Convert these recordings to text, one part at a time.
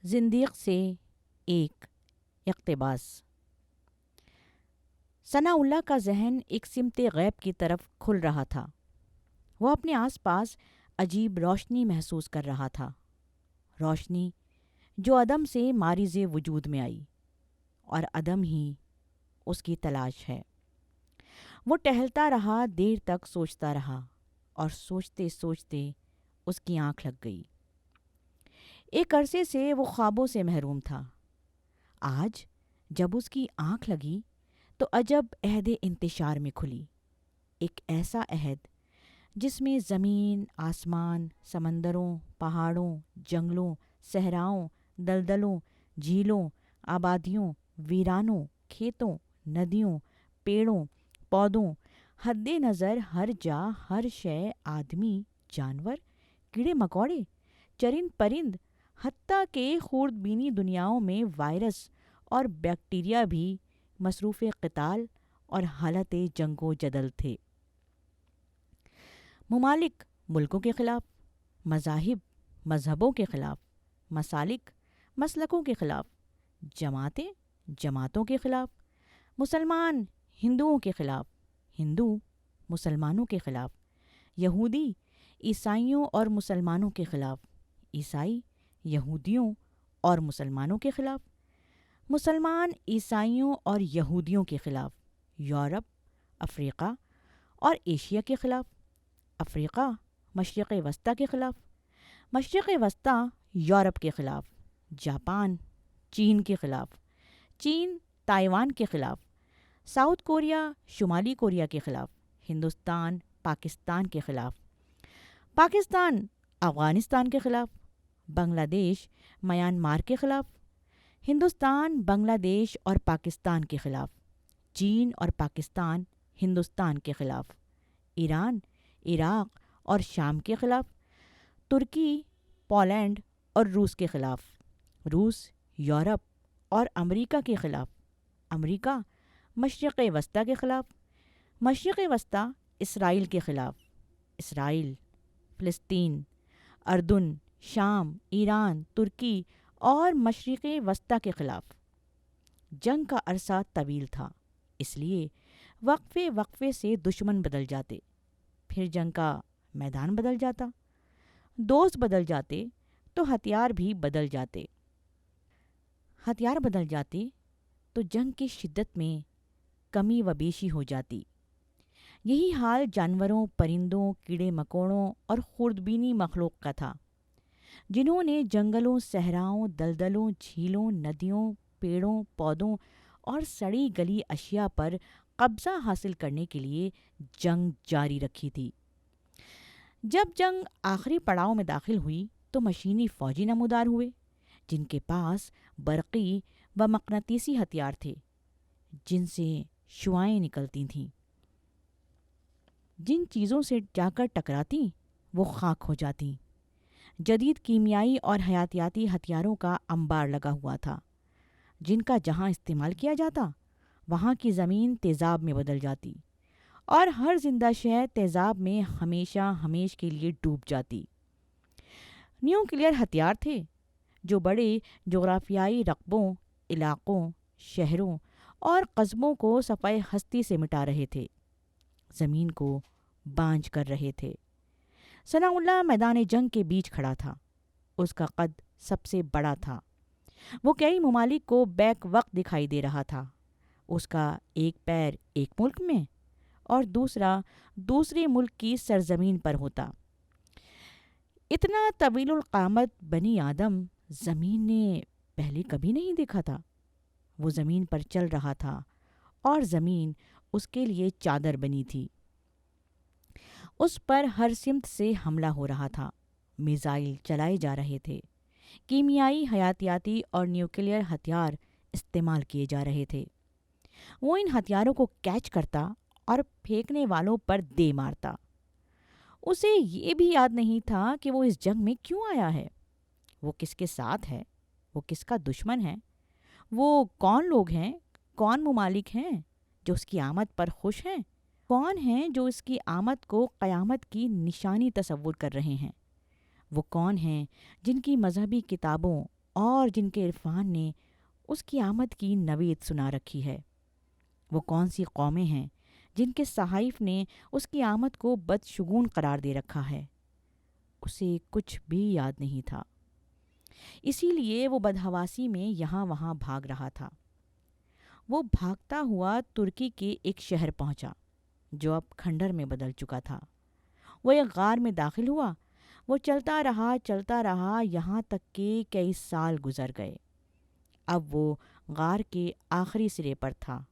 زندیق سے ایک اقتباس۔ ثناء اللہ کا ذہن ایک سمت غیب کی طرف کھل رہا تھا۔ وہ اپنے آس پاس عجیب روشنی محسوس کر رہا تھا، روشنی جو عدم سے مارز وجود میں آئی اور عدم ہی اس کی تلاش ہے۔ وہ ٹہلتا رہا، دیر تک سوچتا رہا، اور سوچتے سوچتے اس کی آنکھ لگ گئی۔ ایک عرصے سے وہ خوابوں سے محروم تھا۔ آج جب اس کی آنکھ لگی تو عجب عہد انتشار میں کھلی، ایک ایسا عہد جس میں زمین، آسمان، سمندروں، پہاڑوں، جنگلوں، صحراؤں، دلدلوں، جھیلوں، آبادیوں، ویرانوں، کھیتوں، ندیوں، پیڑوں، پودوں، حد نظر ہر جا، ہر شے، آدمی، جانور، کیڑے مکوڑے، چرند پرند، حتیٰ کہ خوردبینی دنیاؤں میں وائرس اور بیکٹیریا بھی مصروف قتال اور حالت جنگ و جدل تھے۔ ممالک ملکوں کے خلاف، مذاہب مذہبوں کے خلاف، مسالک مسلکوں کے خلاف، جماعتیں جماعتوں کے خلاف، مسلمان ہندوؤں کے خلاف، ہندو مسلمانوں کے خلاف، یہودی عیسائیوں اور مسلمانوں کے خلاف، عیسائی یہودیوں اور مسلمانوں کے خلاف، مسلمان عیسائیوں اور یہودیوں کے خلاف، یورپ افریقہ اور ایشیا کے خلاف، افریقہ مشرق وسطیٰ کے خلاف، مشرق وسطیٰ یورپ کے خلاف، جاپان چین کے خلاف، چین تائیوان کے خلاف، ساؤتھ کوریا شمالی کوریا کے خلاف، ہندوستان پاکستان کے خلاف، پاکستان افغانستان کے خلاف، بنگلہ دیش میانمار کے خلاف، ہندوستان بنگلہ دیش اور پاکستان کے خلاف، چین اور پاکستان ہندوستان کے خلاف، ایران عراق اور شام کے خلاف، ترکی پولینڈ اور روس کے خلاف، روس یورپ اور امریکہ کے خلاف، امریکہ مشرق وسطیٰ کے خلاف، مشرق وسطیٰ اسرائیل کے خلاف، اسرائیل فلسطین اردن شام ایران ترکی اور مشرق وسطیٰ کے خلاف۔ جنگ کا عرصہ طویل تھا، اس لیے وقفے وقفے سے دشمن بدل جاتے، پھر جنگ کا میدان بدل جاتا، دوست بدل جاتے تو ہتھیار بھی بدل جاتے، ہتھیار بدل جاتے تو جنگ کی شدت میں کمی و بیشی ہو جاتی۔ یہی حال جانوروں، پرندوں، کیڑے مکوڑوں اور خوردبینی مخلوق کا تھا، جنہوں نے جنگلوں، صحراؤں، دلدلوں، جھیلوں، ندیوں، پیڑوں، پودوں اور سڑی گلی اشیاء پر قبضہ حاصل کرنے کے لیے جنگ جاری رکھی تھی۔ جب جنگ آخری پڑاؤ میں داخل ہوئی تو مشینی فوجی نمودار ہوئے، جن کے پاس برقی و مقناطیسی ہتھیار تھے، جن سے شعاعیں نکلتی تھیں، جن چیزوں سے جا کر ٹکراتی وہ خاک ہو جاتی۔ جدید کیمیائی اور حیاتیاتی ہتھیاروں کا انبار لگا ہوا تھا، جن کا جہاں استعمال کیا جاتا وہاں کی زمین تیزاب میں بدل جاتی اور ہر زندہ شے تیزاب میں ہمیشہ ہمیش کے لیے ڈوب جاتی۔ نیوکلیئر ہتھیار تھے جو بڑے جغرافیائی رقبوں، علاقوں، شہروں اور قصبوں کو صفحۂ ہستی سے مٹا رہے تھے، زمین کو بانجھ کر رہے تھے۔ ثناء اللہ میدان جنگ کے بیچ کھڑا تھا، اس کا قد سب سے بڑا تھا، وہ کئی ممالک کو بیک وقت دکھائی دے رہا تھا، اس کا ایک پیر ایک ملک میں اور دوسرا دوسرے ملک کی سرزمین پر ہوتا۔ اتنا طویل القامت بنی آدم زمین نے پہلے کبھی نہیں دیکھا تھا۔ وہ زمین پر چل رہا تھا اور زمین اس کے لیے چادر بنی تھی۔ اس پر ہر سمت سے حملہ ہو رہا تھا، میزائل چلائے جا رہے تھے، کیمیائی، حیاتیاتی اور نیوکلیئر ہتھیار استعمال کیے جا رہے تھے۔ وہ ان ہتھیاروں کو کیچ کرتا اور پھینکنے والوں پر دے مارتا۔ اسے یہ بھی یاد نہیں تھا کہ وہ اس جنگ میں کیوں آیا ہے، وہ کس کے ساتھ ہے، وہ کس کا دشمن ہے، وہ کون لوگ ہیں، کون ممالک ہیں جو اس کی آمد پر خوش ہیں، کون ہیں جو اس کی آمد کو قیامت کی نشانی تصور کر رہے ہیں، وہ کون ہیں جن کی مذہبی کتابوں اور جن کے عرفان نے اس کی آمد کی نوید سنا رکھی ہے؟ وہ کون سی قومیں ہیں جن کے صحائف نے اس کی آمد کو بدشگون قرار دے رکھا ہے؟ اسے کچھ بھی یاد نہیں تھا، اسی لیے وہ بدحواسی میں یہاں وہاں بھاگ رہا تھا۔ وہ بھاگتا ہوا ترکی کے ایک شہر پہنچا جو اب کھنڈر میں بدل چکا تھا۔ وہ ایک غار میں داخل ہوا۔ وہ چلتا رہا یہاں تک کہ کئی سال گزر گئے۔ اب وہ غار کے آخری سرے پر تھا،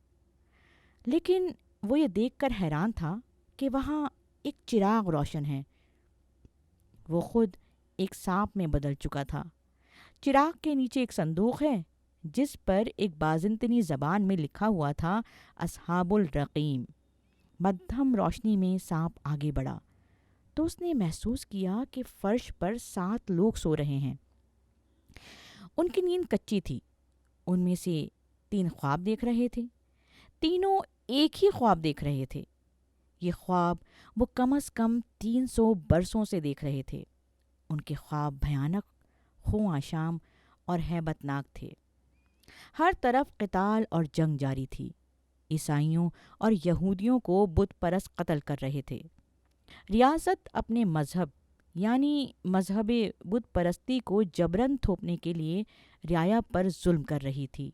لیکن وہ یہ دیکھ کر حیران تھا کہ وہاں ایک چراغ روشن ہے۔ وہ خود ایک سانپ میں بدل چکا تھا۔ چراغ کے نیچے ایک صندوق ہے جس پر ایک بازنطنی زبان میں لکھا ہوا تھا اصحاب الرقیم۔ مدھم روشنی میں سانپ آگے بڑھا تو اس نے محسوس کیا کہ فرش پر 7 لوگ سو رہے ہیں۔ ان کی نیند کچی تھی۔ ان میں سے 3 خواب دیکھ رہے تھے۔ تینوں ایک ہی خواب دیکھ رہے تھے۔ یہ خواب وہ کم از کم 300 برسوں سے دیکھ رہے تھے۔ ان کے خواب بھیانک، خواہ شام اور ہیبت ناک تھے۔ ہر طرف قتال اور جنگ جاری تھی۔ عیسائیوں اور یہودیوں کو بت پرست قتل کر رہے تھے۔ ریاست اپنے مذہب یعنی مذہب بت پرستی کو جبراً تھوپنے کے لیے رعایا پر ظلم کر رہی تھی۔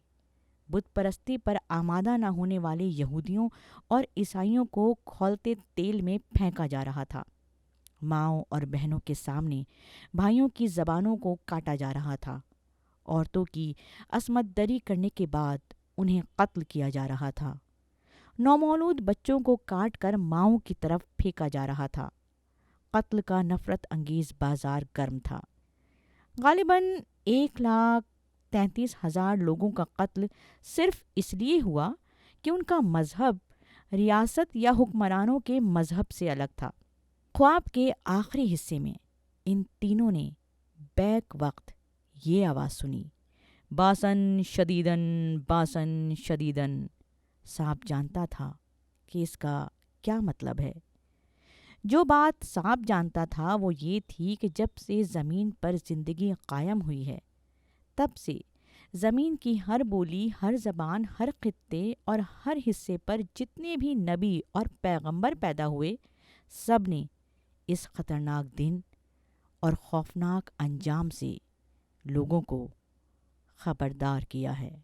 بت پرستی پر آمادہ نہ ہونے والے یہودیوں اور عیسائیوں کو کھولتے تیل میں پھینکا جا رہا تھا۔ ماؤں اور بہنوں کے سامنے بھائیوں کی زبانوں کو کاٹا جا رہا تھا۔ عورتوں کی عصمت دری کرنے کے بعد انہیں قتل کیا جا رہا تھا۔ نومولود بچوں کو کاٹ کر ماؤں کی طرف پھینکا جا رہا تھا۔ قتل کا نفرت انگیز بازار گرم تھا۔ غالباً 1,33,000 لوگوں کا قتل صرف اس لیے ہوا کہ ان کا مذہب ریاست یا حکمرانوں کے مذہب سے الگ تھا۔ خواب کے آخری حصے میں ان تینوں نے بیک وقت یہ آواز سنی، باسن شدیدن باسن شدیدن۔ سانپ جانتا تھا کہ اس کا کیا مطلب ہے۔ جو بات سانپ جانتا تھا وہ یہ تھی کہ جب سے زمین پر زندگی قائم ہوئی ہے، تب سے زمین کی ہر بولی، ہر زبان، ہر خطے اور ہر حصے پر جتنے بھی نبی اور پیغمبر پیدا ہوئے، سب نے اس خطرناک دن اور خوفناک انجام سے لوگوں کو خبردار کیا ہے۔